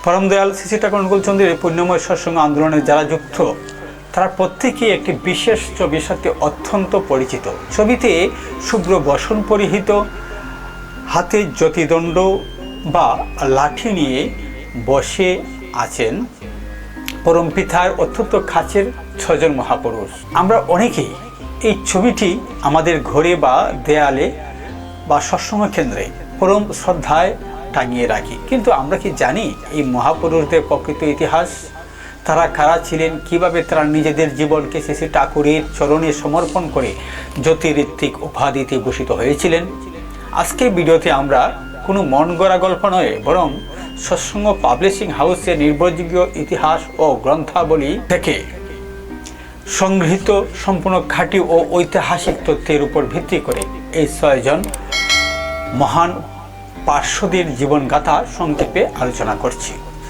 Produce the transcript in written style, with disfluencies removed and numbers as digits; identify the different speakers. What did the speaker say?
Speaker 1: পরম দয়াল শ্রী শ্রী ঠাকুর অনুকূলচন্দ্রের পুণ্যময় সৎসঙ্গ আন্দোলনে যারা যুক্ত তারা প্রত্যেকেই একটি বিশেষ ছবির সাথে অত্যন্ত পরিচিত। ছবিতে শুভ্র বসন পরিহিত, হাতে জ্যোতিদণ্ড বা লাঠি নিয়ে বসে আছেন পরম পিতার অত্যন্ত কাছের ছজন মহাপুরুষ। আমরা অনেকেই এই ছবিটি আমাদের ঘরে বা দেয়ালে বা সৎসঙ্গ কেন্দ্রে পরম শ্রদ্ধায় টাঙিয়ে রাখি, কিন্তু আমরা কি জানি এই মহাপুরুষদের প্রকৃত ইতিহাস? তারা কারা ছিলেন, কিভাবে তারা নিজেদের জীবনকে শ্রী শ্রী ঠাকুরের চরণে সমর্পণ করে জ্যোতিঋত্বিক উপাধিতে ভূষিত হয়েছিলেন? আজকের ভিডিওতে আমরা কোনো মন গড়া গল্প নয়, বরং সৎসঙ্গ পাবলিশিং হাউসের নির্ভরযোগ্য ইতিহাস ও গ্রন্থাবলী থেকে সংগৃহীত সম্পূর্ণ খাঁটি ও ঐতিহাসিক তথ্যের উপর ভিত্তি করে এই 6 জন মহান পার্শ্বদের জীবনগাথা সংক্ষেপে আলোচনা করছি।